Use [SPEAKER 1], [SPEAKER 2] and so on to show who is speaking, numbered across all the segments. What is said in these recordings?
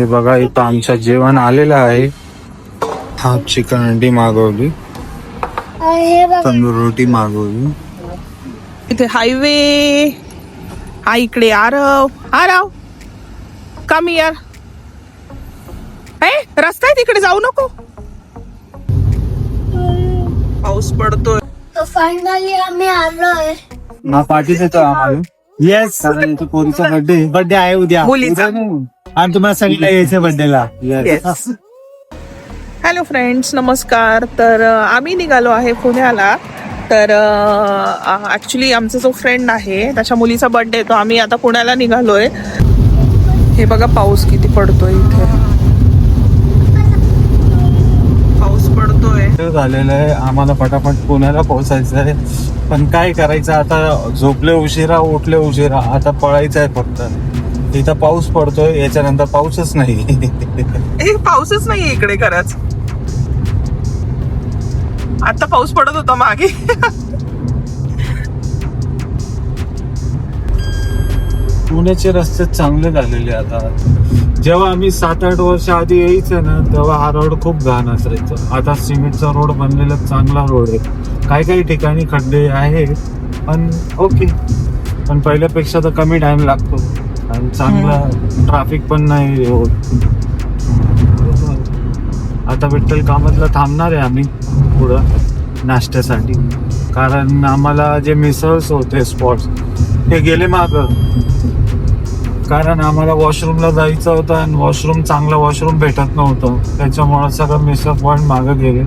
[SPEAKER 1] हे बघा इथं आमचं जेवण आलेलं आहे. हाफ चिकन अंडी मागवली, तंदूर रोटी मागवली.
[SPEAKER 2] इथे हायवे हा इकडे आरव कम यार. रस्ता आहे तिकडे जाऊ नको, पाऊस पडतोय.
[SPEAKER 3] फायनली आम्ही आलोय.
[SPEAKER 1] हा पार्टी देतो आम्हाला. येस, कारण इथं पोरीचा बर्थडे आहे उद्या.
[SPEAKER 2] मुलीचा.
[SPEAKER 1] आणि तुम्हाला सांगितलं यायचं बर्थडेला.
[SPEAKER 2] हॅलो फ्रेंड्स, नमस्कार. तर आम्ही निघालो आहे पुण्याला. तर ऍक्च्युली आमचा जो फ्रेंड आहे त्याच्या मुलीचा बर्थडे, तो आम्ही आता पुण्याला निघालोय. हे बघा पाऊस किती पडतोय इथे, पाऊस पडतोय.
[SPEAKER 1] झालेलं आहे, आम्हाला फटाफट पुण्याला पोहोचायचं आहे. पण काय करायचं आता, झोपले उशिरा उठले उशिरा, आता पळायचं आहे फक्त. इथं पाऊस पडतोय, याच्यानंतर पाऊसच नाही.
[SPEAKER 2] पाऊसच नाहीये इकडे खरंच. आता पाऊस पडत होता मागे.
[SPEAKER 1] पुण्याचे रस्ते चांगले झालेले आता. जेव्हा आम्ही 7-8 वर्ष आधी यायचं ना, तेव्हा हा रोड खूप घाण असायचं. आता सिमेंटचा रोड बनलेला चांगला रोड आहे. काही ठिकाणी खड्डे आहे, पण ओके. पण पहिल्यापेक्षा तर कमी टाइम लागतो आणि चांगला ट्रॅफिक पण नाही होत. आता विठ्ठल कामतला थांबणार आहे आम्ही पुढं नाश्त्यासाठी, कारण आम्हाला जे मिसळ्स होते स्पॉट्स ते गेले मागं. कारण आम्हाला वॉशरूमला जायचं होतं आणि चांगलं वॉशरूम भेटत नव्हतं, त्याच्यामुळं सगळं मिसळ पॉइंट मागं गेले.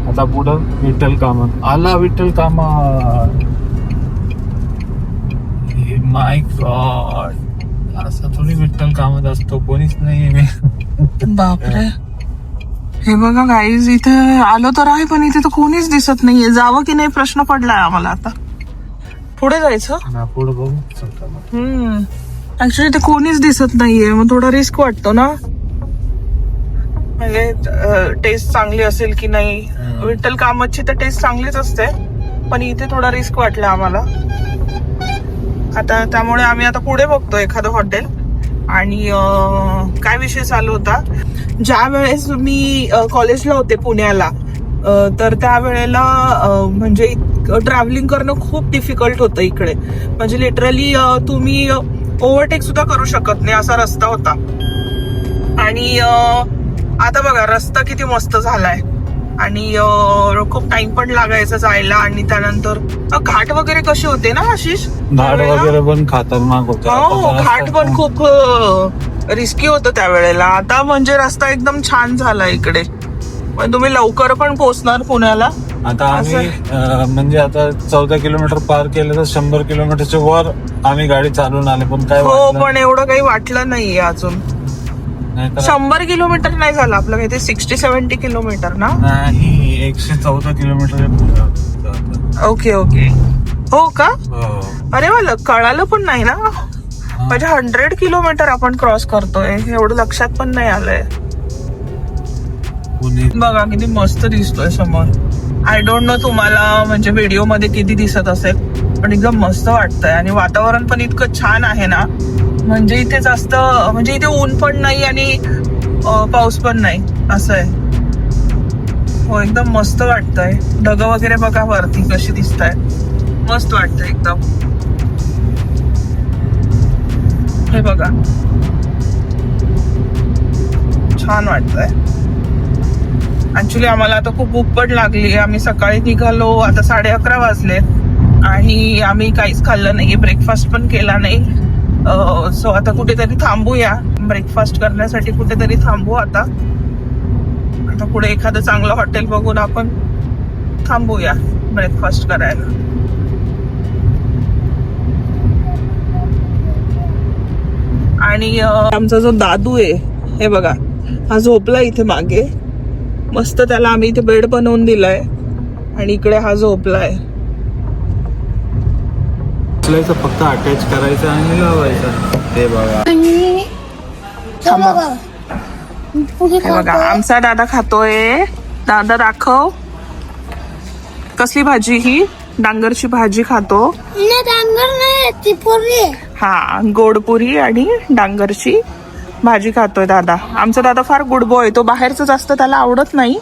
[SPEAKER 1] आता पुढं विठ्ठल कामत आला. विठ्ठल कामत, माय गॉड, असं थोडी विठ्ठल कामत असतो, कोणीच नाही.
[SPEAKER 2] बापरे, हे बघा गाईज, इथे आलो तर आहे पण इथे तर कोणीच दिसत नाहीये. जावं की नाही प्रश्न पडलाय आम्हाला. आता पुढे जायचं.
[SPEAKER 1] पुढे बघू.
[SPEAKER 2] ऍक्च्युली ते कोणीच दिसत नाहीये, मग थोडा रिस्क वाटतो ना. म्हणजे टेस्ट चांगली असेल की नाही. विठ्ठल कामतची तर टेस्ट चांगलीच असते, पण इथे थोडा रिस्क वाटला आम्हाला आता. त्यामुळे आम्ही आता पुढे बघतो एखादं हॉटेल. आणि काय विषय चालू होता, ज्या वेळेस मी कॉलेजला होते पुण्याला, तर त्यावेळेला म्हणजे ट्रॅव्हलिंग करणं खूप डिफिकल्ट होतं इकडे. म्हणजे लिटरली तुम्ही ओव्हरटेक सुद्धा करू शकत नाही असा रस्ता होता. आणि आता बघा रस्ता किती मस्त झालाय. आणि खूप टाइम पण लागायचा जायला. आणि त्यानंतर घाट वगैरे कसे होते ना आशिष,
[SPEAKER 1] घाट वगैरे पण खतरनाक होते.
[SPEAKER 2] हो, घाट पण खूप रिस्की होतं त्यावेळेला. आता म्हणजे रस्ता एकदम छान झाला इकडे, पण तुम्ही लवकर पण पोहोचणार पुण्याला.
[SPEAKER 1] आता आम्ही म्हणजे आता 14 किलोमीटर पार केलं तर 100 किलोमीटरच्या वर आम्ही गाडी चालून आले. पण काय
[SPEAKER 2] हो, पण एवढं काही वाटलं नाहीये अजून. 100 किलोमीटर नाही झालं आपलं, काही ते 60-70 किलोमीटर ना.
[SPEAKER 1] नाही, 114 किलोमीटर.
[SPEAKER 2] ओके, हो का. अरे मला कळालं पण नाही ना. म्हणजे 100 किलोमीटर आपण क्रॉस करतोय, एवढं लक्षात पण नाही आलंय. बघा किती मस्त दिसतोय समोर. आय डोंट नो तुम्हाला म्हणजे व्हिडिओ मध्ये किती दिसत असेल, पण एकदम मस्त वाटतंय. आणि वातावरण पण इतकं छान आहे ना, म्हणजे इथे जास्त म्हणजे इथे ऊन पण नाही आणि पाऊस पण नाही, असं आहे. हो, एकदम मस्त वाटतंय. ढगं वगैरे बघा वरती कशी दिसताय, मस्त वाटतंय एकदम. हे बघा, छान वाटतंय. ऍक्च्युली आम्हाला आता खूप भूक पण लागली. आम्ही सकाळी निघालो, आता 11:30 वाजले आणि आम्ही काहीच खाल्लं नाही, ब्रेकफास्ट पण केला नाही. सो आता कुठेतरी थांबूया, ब्रेकफास्ट करण्यासाठी कुठेतरी थांबू. आता पुढे एखादं चांगलं हॉटेल बघून आपण थांबूया ब्रेकफास्ट करायला. आणि आमचा जो दादू आहे, हे बघा, हा झोपला इथे मागे मस्त. त्याला आम्ही इथे बेड बनवून दिलाय आणि इकडे हा झोपलाय.
[SPEAKER 1] फक्त अटॅच करायचं आणि लावायचं. ते बघा,
[SPEAKER 2] हे बघा आमचा दादा खातोय. दादा दाखव, कसली भाजी ही, डांगरची भाजी खातो.
[SPEAKER 3] डांगर नाही, ती पुरी.
[SPEAKER 2] हा, गोडपुरी आणि डांगरची भाजी खातोय दादा. आमचा दादा फार गुड बॉय, तो बाहेरचं जास्त त्याला आवडत नाही.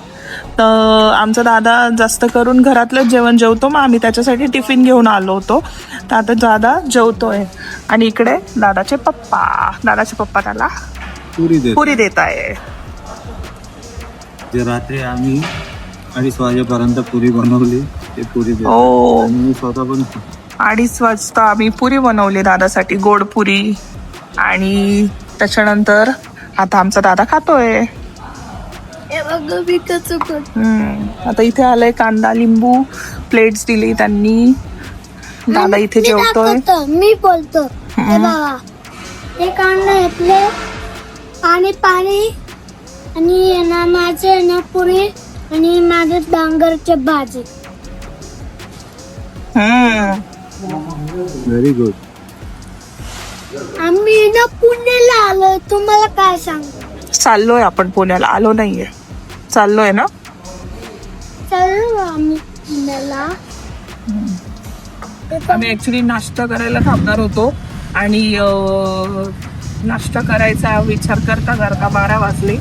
[SPEAKER 2] तर आमचा दादा जास्त करून घरातलंच जेवण जेवतो. मग आम्ही त्याच्यासाठी टिफिन घेऊन आलो होतो. तर आता दादा जेवतोय. आणि इकडे दादाचे पप्पा त्याला पुरी देत आहे.
[SPEAKER 1] जे रात्री आम्ही 2:30 वाजेपर्यंत पुरी बनवली, ते पुरी देत
[SPEAKER 2] हो,
[SPEAKER 1] आणि मी स्वतः पण
[SPEAKER 2] 2:30 वाजता आम्ही पुरी बनवली दादासाठी, गोड पुरी. आणि त्याच्यानंतर आता आमचा दादा खातोय.
[SPEAKER 3] हे बघ मी कसं करतो.
[SPEAKER 2] आता इथे आलंय कांदा लिंबू, प्लेट्स दिली त्यांनी. दादा इथे
[SPEAKER 3] मी
[SPEAKER 2] जेवतोय.
[SPEAKER 3] दाखवतो, मी बोलतो. हे बघा, हे कांदा घेतले आणि पाणी आणि ना माझे ना पुरी आणि माझे डांगरचे भाजी.
[SPEAKER 1] Very good.
[SPEAKER 3] आम्ही ना पुण्याला आलो. तुम्हाला काय सांगू?
[SPEAKER 2] चाललोय आपण पुण्याला, आलो नाहीये, चाललोय ना.
[SPEAKER 3] चलो आम्ही पुण्याला.
[SPEAKER 2] आम्ही ऍक्च्युली नाश्ता करायला थांबणार होतो आणि नाश्ता करायचा विचार करता 12 वाजले.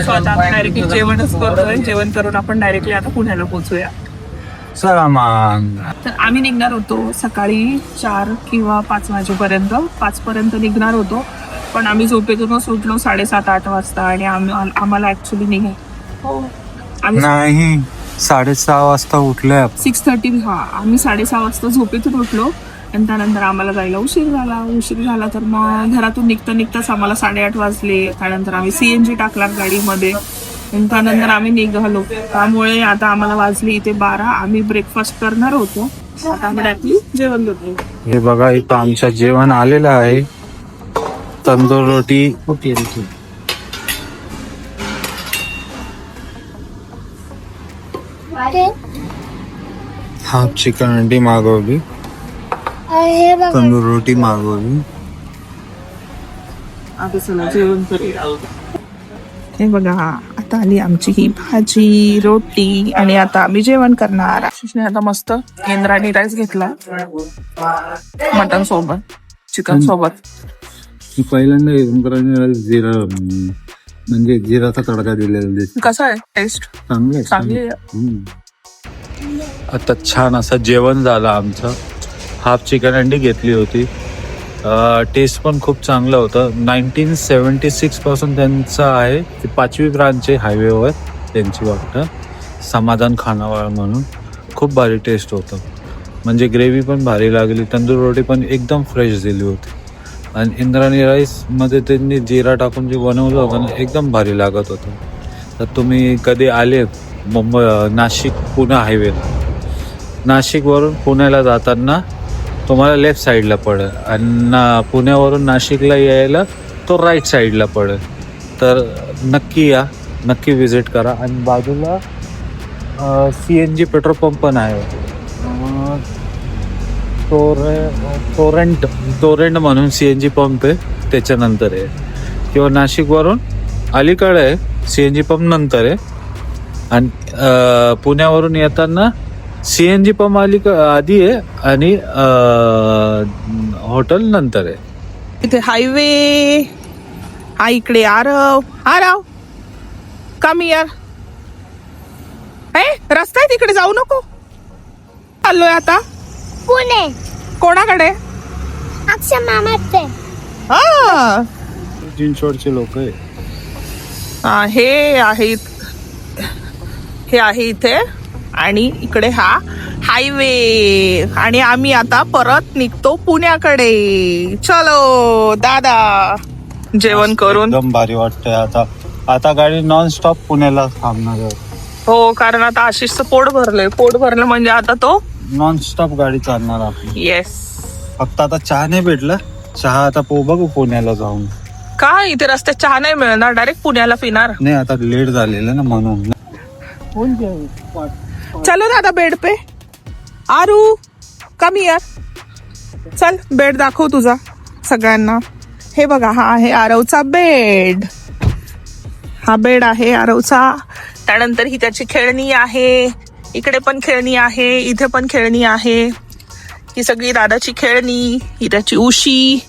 [SPEAKER 2] सो आता डायरेक्टली जेवणच करतोय. जेवण करून आपण डायरेक्टली आता पुण्याला पोहोचूया.
[SPEAKER 1] चला मग.
[SPEAKER 2] तर आम्ही निघणार होतो सकाळी 4 किंवा 5 वाजेपर्यंत. 5 पर्यंत निघणार होतो, पण आम्ही झोपेतूनच उठलो 7:30-8 वाजता. आणि आम्हाला ऍक्च्युली निघाय आम्ही
[SPEAKER 1] नाही 6:30 वाजता उठलोय.
[SPEAKER 2] 6:30. आम्ही 6:30 वाजता झोपेतून उठलो आणि त्यानंतर आम्हाला जायला उशीर झाला. तर मग घरातून निघताच आम्हाला 8:30 वाजले. त्यानंतर आम्ही CNG टाकला गाडीमध्ये आणि त्यानंतर आम्ही निघालो. त्यामुळे आता आम्हाला वाजले इथे 12. आम्ही ब्रेकफास्ट करणार होतो. आता आम्ही डायरेक्टली जेवण घेतो.
[SPEAKER 1] हे बघा, इथं आमचं जेवण आलेलं आहे. तंदूर रोटी, हाफ चिकन अंडी मागवली,
[SPEAKER 3] हे बघा,
[SPEAKER 1] तंदूर रोटी मागवली.
[SPEAKER 2] आता चला जेवण करूया. हे बघा, आता आली आमची ही भाजी रोटी आणि आता आम्ही जेवण करणार. आशिषने आता मस्त इंद्रायणी राईस घेतला मटन सोबत, चिकन सोबत.
[SPEAKER 1] मी पहिल्यांदा इंद्रायणी राईस जिरा, म्हणजे जिराचा तडका दिलेला दिसतो.
[SPEAKER 2] कसं आहे टेस्ट? चांगली आहे.
[SPEAKER 1] आता छान असं जेवण झालं आमचं. हाफ चिकन अंडी घेतली होती. टेस्ट पण खूप चांगलं होतं. 1976 पासून त्यांचं आहे. ती 5वी ब्रांच आहे हायवेवर त्यांची, वाटतं समाधान खानावळ म्हणून. खूप भारी टेस्ट होतं, म्हणजे ग्रेव्ही पण भारी लागली. तंदूर रोटी पण एकदम फ्रेश दिली होती. आणि इंद्रायणी राईसमध्ये त्यांनी जिरा टाकून जे बनवलं होतं ना, एकदम भारी लागत होतं. तर तुम्ही कधी आले नाशिक पुणे हायवेला, नाशिकवरून पुण्याला जाताना तुम्हाला लेफ्ट साईडला पडेल आणि पुण्यावरून नाशिकला यायला तो राईट साईडला पडेल. तर नक्की या, नक्की विजिट करा. आणि बाजूला CNG पेट्रोल पंप पण आहे. टोरेंट म्हणून CNG पंप आहे, त्याच्यानंतर आहे. किंवा नाशिकवरून अलीकडे आहे, CNG पंप नंतर आहे. आणि पुण्यावरून येताना CNG पंप आधी आहे आणि हॉटेल नंतर आहे.
[SPEAKER 2] इथे हायवे हा, इकडे आरव कमी यार. रस्ता आहे तिकडे, जाऊ नको. चाललोय आता
[SPEAKER 3] पुणे.
[SPEAKER 2] कोणाकडे?
[SPEAKER 3] अक्षय मामाचे.
[SPEAKER 1] चिंचवडचे लोक आहे.
[SPEAKER 2] हे आहे इथे आणि इकडे हा हायवे. आणि आम्ही आता परत निघतो पुण्याकडे. चलो दादा, जेवण करून
[SPEAKER 1] एकदम भारी वाटतंय. आता गाडी नॉन स्टॉप पुण्याला थांबणार आहे.
[SPEAKER 2] हो, कारण आता आशिषचं पोट भरलं म्हणजे आता तो
[SPEAKER 1] नॉन स्टॉप गाडी चालणार आपली.
[SPEAKER 2] येस.
[SPEAKER 1] फक्त आता चहा नाही भेटला. चहा आता बघू पुण्याला जाऊन.
[SPEAKER 2] का इथे रस्त्यात चहा नाही मिळणार? डायरेक्ट पुण्याला पिणार.
[SPEAKER 1] नाही, आता लेट झालेलं ना म्हणून.
[SPEAKER 2] चलो दादा, बेड पे. आरू कमी यार, चल बेड दाखव तुझा सगळ्यांना. हे बघा, हा आहे आरवचा बेड. हा बेड आहे आरवचा. त्यानंतर ही त्याची खेळणी आहे. इकडे पण खेळणी आहे, इथे पण खेळणी आहे. ही सगळी दादाची खेळणी, ही त्याची उशी.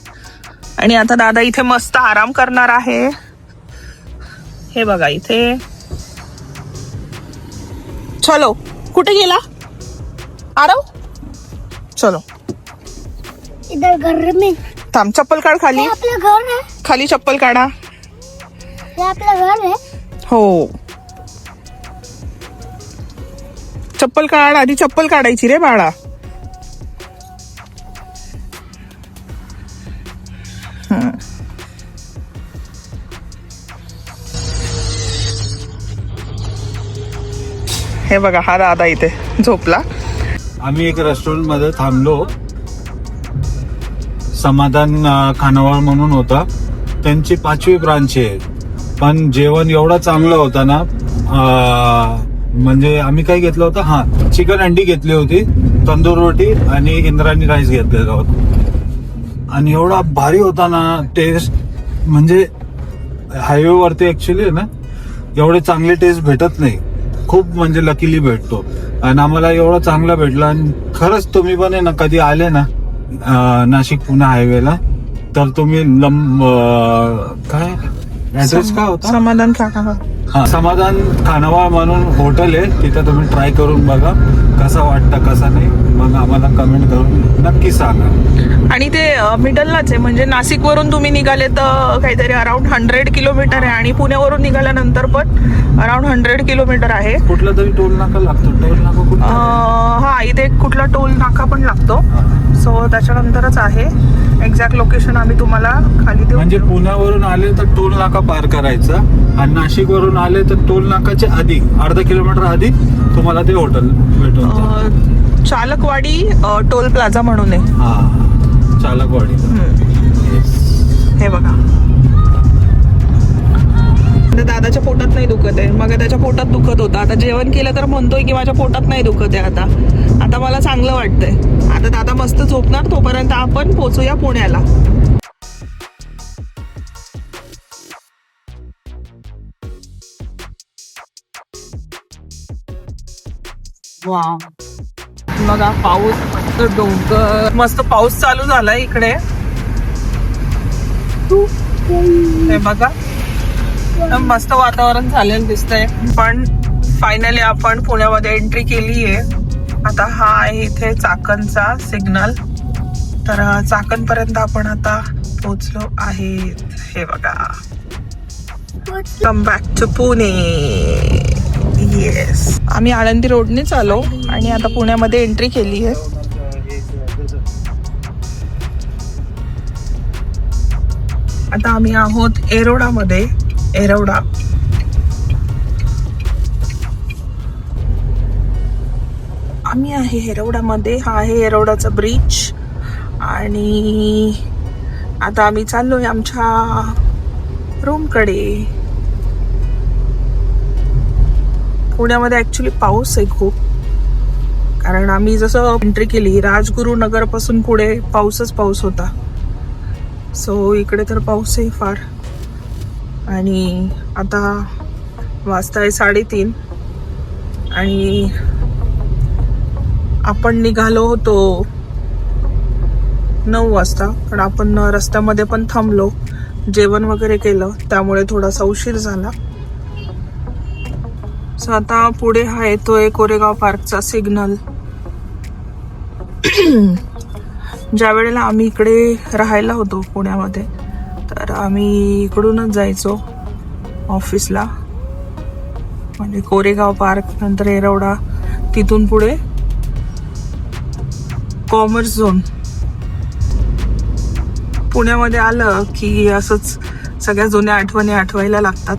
[SPEAKER 2] आणि आता दादा इथे मस्त आराम करणार आहे. हे बघा इथे. चलो कुठे गेला आरव? चलो
[SPEAKER 3] इधर घर में.
[SPEAKER 2] थांब, चप्पल काढ खाली.
[SPEAKER 3] हे आपलं घर आहे.
[SPEAKER 2] खाली चप्पल काढा.
[SPEAKER 3] हे आपलं घर आहे.
[SPEAKER 2] हो, चप्पल काढ आधी. चप्पल काढायची रे बाळा. हे बघा हा दादा इथे झोपला.
[SPEAKER 1] आम्ही एक रेस्टॉरंट मध्ये थांबलो. समाधान खानावळ म्हणून होता. त्यांची 5वी ब्रांच आहे. पण जेवण एवढा चांगलं होता ना. म्हणजे आम्ही काय घेतलं होतं, चिकन अंडी घेतली होती, तंदूर रोटी आणि इंद्रायणी राईस घेतलेला होता. आणि एवढा भारी होता ना टेस्ट. म्हणजे हायवे वरती ऍक्च्युली ना एवढे चांगले टेस्ट भेटत नाही. खूप म्हणजे लकीली भेटतो. आणि आम्हाला एवढा चांगला भेटला. आणि खरंच तुम्ही पण आहे ना कधी आले ना नाशिक पुणे हायवेला तर तुम्ही काय ऍड्रेस काय होता?
[SPEAKER 2] समाधान खानावळ.
[SPEAKER 1] समाधान खानावळ म्हणून हॉटेल आहे. तिथे तुम्ही ट्राय करून बघा कसा वाटतं कसा नाही. मग आम्हाला कमेंट करून नक्की सांगा.
[SPEAKER 2] आणि ते मिडललाच आहे. म्हणजे नाशिक वरून तुम्ही निघाले तर काहीतरी अराउंड 100 किलोमीटर आहे. आणि पुण्यावरून निघाल्यानंतर पण अराउंड 100 किलोमीटर आहे.
[SPEAKER 1] कुठला तरी टोल नाका लागतो. टोल नाका कुठला?
[SPEAKER 2] हा, इथे कुठला टोल नाका पण लागतो. सो त्याच्यानंतरच आहे. एक्झॅक्ट लोकेशन आम्ही तुम्हाला खाली देऊ.
[SPEAKER 1] म्हणजे पुण्यावरून आले तर टोल नाका पार करायचा. आणि नाशिक वरून आले तर टोल नाकाच्या आधी अर्धा किलोमीटर आधी तुम्हाला ते हॉटेल भेटून.
[SPEAKER 2] चालकवाडी टोल प्लाझा म्हणून आहे.
[SPEAKER 1] चालकवाडी.
[SPEAKER 2] हे बघा दादाच्या पोटात नाही दुखत आहे. मग त्याच्या पोटात दुखत होतं. आता जेवण केलं तर म्हणतोय की माझ्या पोटात नाही दुखत आहे. आता मला चांगलं वाटतंय. आता दादा मस्त झोपणार. तोपर्यंत आपण पोहोचूया पुण्याला. वा बघा पाऊस, मस्त डोंगर, मस्त पाऊस चालू झालाय इकडे. हे बघा मस्त वातावरण झालेलं दिसतंय. पण फायनली आपण पुण्यामध्ये एंट्री केली आहे. आता हा आहे इथे चाकणचा सिग्नल. तर चाकण पर्यंत आपण आता पोहोचलो आहे. हे बघा, come back to Pune. Yes, आम्ही आळंदी रोडने चाललो आणि आता पुण्यामध्ये एंट्री केली आहे. आता आम्ही आहोत येरवडामध्ये. येरवडा आम्ही आहे येरवडामध्ये. हा आहे येरवडाचा ब्रिज. आणि आता आम्ही चाललोय आमच्या रूमकडे. पुण्यामध्ये ऍक्च्युली पाऊस आहे खूप. कारण आम्ही जसं एंट्री केली राजगुरुनगर पासून पुढे पाऊसच पाऊस होता. सो इकडे तर पाऊस आहे फार. आणि आता वाजताय 3:30 आणि आपण निघालो होतो 9 वाजता. पण आपण रस्त्यामध्ये पण थांबलो, जेवण वगैरे केलं, त्यामुळे थोडासा उशीर झाला. सो आता पुढे हा येतोय कोरेगाव पार्कचा सिग्नल. ज्या वेळेला आम्ही इकडे राहायला होतो पुण्यामध्ये तर आम्ही इकडूनच जायचो ऑफिसला. म्हणजे कोरेगाव पार्क, नंतर येरवडा, तिथून पुढे कॉमर्स झोन. पुण्यामध्ये आलं की असंच सगळ्या जुन्या आठवणी आठवायला लागतात.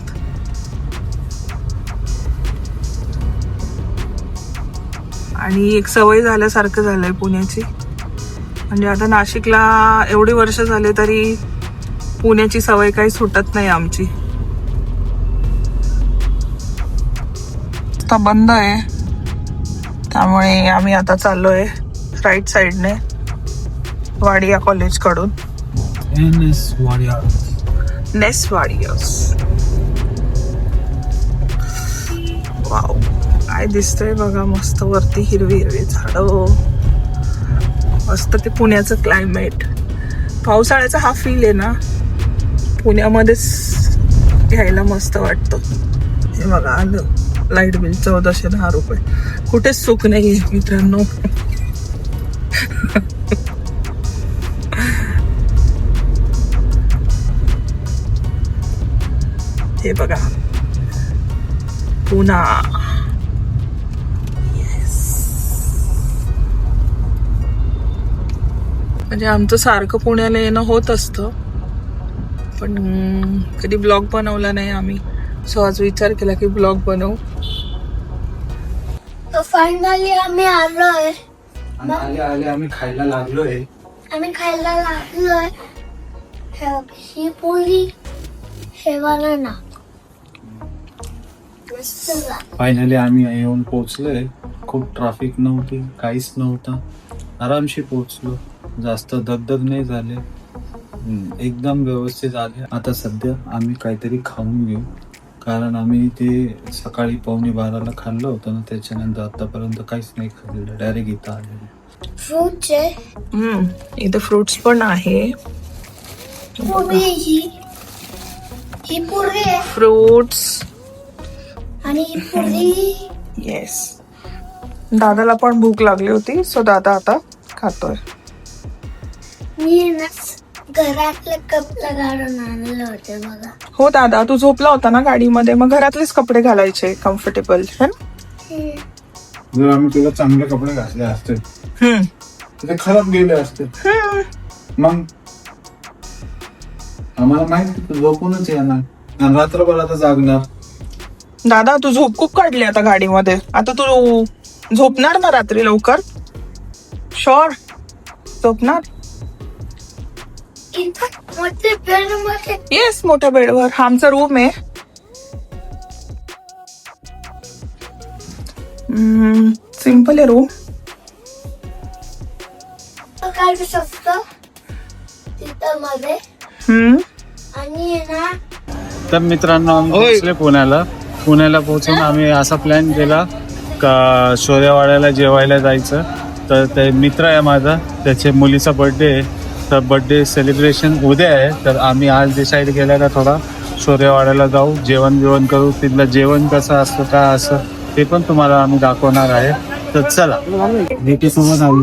[SPEAKER 2] आणि एक सवय झाल्यासारखं झालंय पुण्याची. म्हणजे आता नाशिकला एवढी वर्ष झाले तरी पुण्याची सवय काही सुटत नाही आमची. आता बंद आहे त्यामुळे आम्ही आता चाललोय राईट साईडने वाडिया कॉलेज कडून. नेस वाडियास. वाव, काय दिसतंय बघा, मस्त वरती हिरवी हिरवी झाडं, मस्त ते पुण्याचं क्लायमेट. पावसाळ्याचा हा फील आहे ना पुण्यामध्येच घ्यायला मस्त वाटतं. हे बघा आलं लाईट बिल 1410 रुपये. कुठेच चूक नाही मित्रांनो. हे बघा पुन्हा. म्हणजे आमचं सारखं पुण्याला येणं होत असतं, पण कधी ब्लॉग बनवला नाही आम्ही. सो आज विचार केला की ब्लॉग बनवू.
[SPEAKER 3] फायनली आम्ही आलोय.
[SPEAKER 1] आले आम्ही खायला लागलोय.
[SPEAKER 3] ही पोळी, हे वाला ना.
[SPEAKER 1] फायनली आम्ही येऊन पोहोचलोय. खूप ट्रॅफिक नव्हती, काहीच नव्हतं. आरामशी पोहोचलो. जास्त दगदग नाही झाले. एकदम व्यवस्थित आले. आता सध्या आम्ही काहीतरी खाऊन घेऊ, कारण आम्ही ते सकाळी 11:45 खाल्लं होतं ना, त्याच्यानंतर आतापर्यंत काहीच नाही खाल्लेलं. डायरेक्ट इथं आलेलं.
[SPEAKER 3] फ्रूट्स आहे.
[SPEAKER 2] इथे फ्रुट्स पण आहे.
[SPEAKER 3] पोळी ही पोळी आहे.
[SPEAKER 2] फ्रुट्स
[SPEAKER 3] आणि ही पोळी.
[SPEAKER 2] येस. दादाला पण भूक लागली होती, सो दादा आता खातोय.
[SPEAKER 3] मी ना घरातले कपडे घालून आणले होते बघा.
[SPEAKER 2] हो दादा, तू झोपला होता ना गाडीमध्ये, मग घरातलेच कपडे घालायचे कम्फर्टेबल है ना.
[SPEAKER 1] जर आम्ही तुला चांगले कपडे घातले असते ते खराब गेले असते. मग आम्हाला माहिती तू झोपूनच येणार आणि रात्रभर आता जागणार.
[SPEAKER 2] दादा तू झोप खूप काढली आता गाडीमध्ये. आता तू झोपणार ना रात्री लवकर? शुअर झोपणार?
[SPEAKER 3] मोठे बेड मध्ये.
[SPEAKER 2] येस, मोठ्या बेडवर. हा आमचा रूम आहे. सिंपल आहे रूम.
[SPEAKER 3] काढू शकतो तिथं मध्ये. आणि ना
[SPEAKER 1] तर मित्रांनो, आम्ही पोहोचले पुण्याला पोहोचून आम्ही असा प्लॅन केला का शौर्यवाड्याला जेवायला जायचं. तर ते मित्र आहे माझा, त्याच्या मुलीचा बर्थडे आहे. तर बर्थडे सेलिब्रेशन उद्या आहे. तर आम्ही आज डिसाईड केलं का थोडा शौर्यवाड्याला जाऊ, जेवण करू. तिथलं जेवण कसं असतं, काय असं ते पण तुम्हाला आम्ही दाखवणार आहे. तर चला.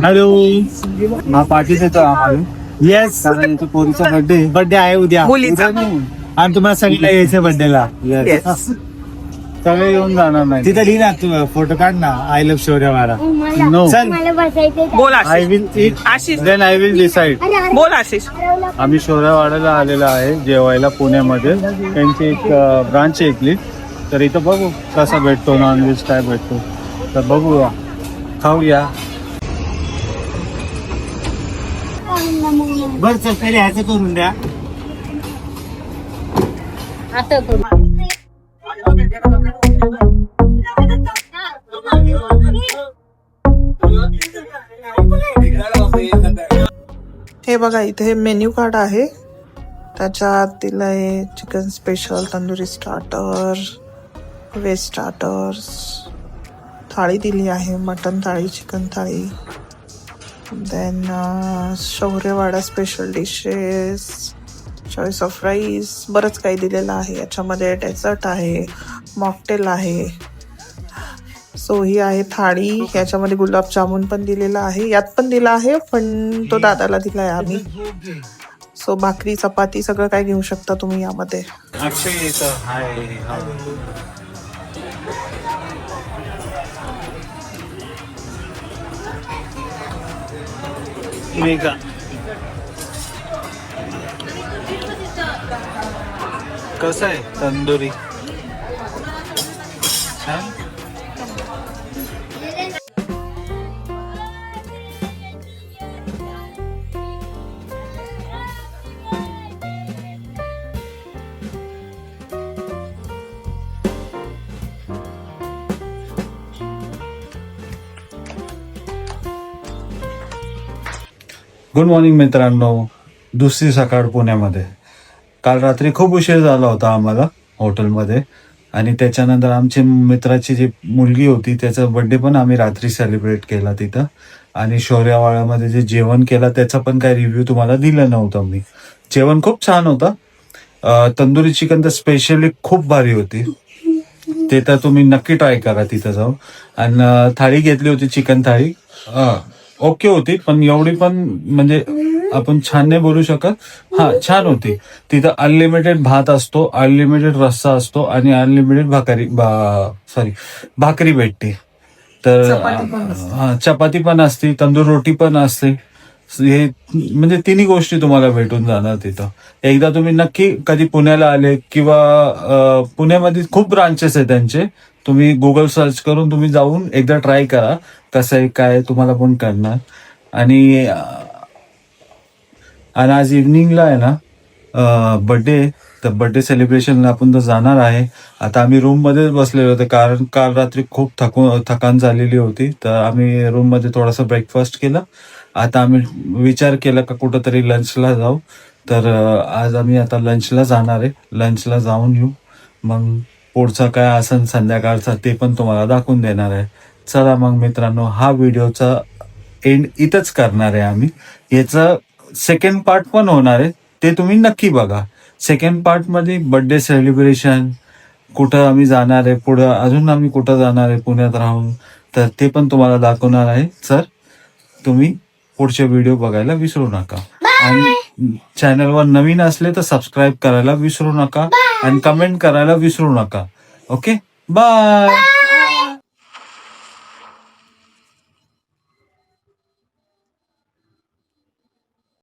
[SPEAKER 1] हॅलो, हा पार्टी देतो आम्हाला. येस, कारण पोरीचा बर्थडे आहे उद्या. आणि तुम्हाला सांगितलं यायचं बर्थडेला. सगळे येऊन जाणार नाही. तिथे लिहिणार तू फोटो काढ ना, आय लव्ह शौर्यवाडा. नो,
[SPEAKER 3] मला बसायचे.
[SPEAKER 2] बोल
[SPEAKER 1] I will eat
[SPEAKER 2] Ashish.
[SPEAKER 1] Then I will decide.
[SPEAKER 2] बोल आशिष.
[SPEAKER 1] आम्ही शौर्यवाड्याला आलेलो आहे जेवायला पुण्यामध्ये. त्यांची एक ब्रांच आहे इथली. तर इथं बघू कसा भेटतो, नॉनव्हेज काय भेटतो. तर बघूया, खाऊया. बरं चल, पहिले ह्याचं करून द्या.
[SPEAKER 2] हे बघा, इथे मेन्यू कार्ड आहे. त्याच्यात दिलंय chicken special, tandoori starter, veg starters, thali दिली आहे, mutton thali, chicken thali, then Shauryawada special dishes, choice of rice, बरंच काही दिलेलं आहे. याच्यामध्ये डेझर्ट आहे, मॉकटेल आहे. सो ही आहे थाळी. याच्यामध्ये गुलाबजामुन पण दिलेला आहे, यात पण दिला आहे, पण तो दादाला दिलाय आम्ही. सो भाकरी, चपाती सगळं काय घेऊ शकता तुम्ही यामध्ये.
[SPEAKER 1] कसं आहे तंदुरी? गुड मॉर्निंग मित्रांनो. दुसरी सकाळ पुण्यामध्ये. काल रात्री खूप उशीर झाला होता आम्हाला हॉटेलमध्ये, आणि त्याच्यानंतर आमची मित्राची जी मुलगी होती त्याचा बर्थडे पण आम्ही रात्री सेलिब्रेट केला तिथं. आणि शौर्यवाड्यामध्ये जे जेवण केलं त्याचा पण काही रिव्ह्यू तुम्हाला दिला नव्हता मी. जेवण खूप छान होतं. तंदुरी चिकन तर स्पेशली खूप भारी होती. ते तर तुम्ही नक्की ट्राय करा तिथं जाऊन. आणि थाळी घेतली होती, चिकन थाळी ओके होती, पण एवढी पण म्हणजे आपण छान नाही बोलू शकत. हा, छान होती. तिथं अनलिमिटेड भात असतो, अनलिमिटेड रस्सा असतो आणि अनलिमिटेड भाकरी भेटते. तर चपाती पण असते, तंदूर रोटी पण असते. हे म्हणजे तिन्ही गोष्टी तुम्हाला भेटून जाणार तिथं. एकदा तुम्ही नक्की कधी पुण्याला आले किंवा पुण्यामध्ये खूप ब्रांचेस आहे त्यांचे, तुम्ही गुगल सर्च करून तुम्ही जाऊन एकदा ट्राय करा कसं आहे काय, तुम्हाला पण करणार. आणि आज इव्हनिंगला आहे ना बर्थडे, तर बर्थडे सेलिब्रेशनला आपण तर जाणार आहे. आता आम्ही रूम मध्येच बसलेलो होतो, कारण काल रात्री खूप थकान झालेली होती. तर आम्ही रूम मध्ये थोडासा ब्रेकफास्ट केला. आता आम्ही विचार केला का कुठंतरी लंचला जाऊ. तर आज आम्ही आता लंचला जाणार आहे. लंचला जाऊन येऊ, मग पुढचा काय असेल संध्याकाळचा ते पण तुम्हाला दाखवून देणार आहे. चला मग मित्रांनो, हा व्हिडिओचा एंड इथंच करणार आहे आम्ही. याचा सेकंड पार्ट पण होणार आहे, ते तुम्ही नक्की बघा. सेकंड पार्ट मध्ये बर्थडे सेलिब्रेशन, कुठं आम्ही जाणार आहे, पुढं अजून आम्ही कुठं जाणार आहे पुण्यात राहून, तर ते पण तुम्हाला दाखवणार आहे. सर, तुम्ही पुढचे व्हिडिओ बघायला विसरू नका. आणि चॅनलवर नवीन असले तर सबस्क्राईब करायला विसरू नका आणि कमेंट करायला विसरू नका. Okay, bye.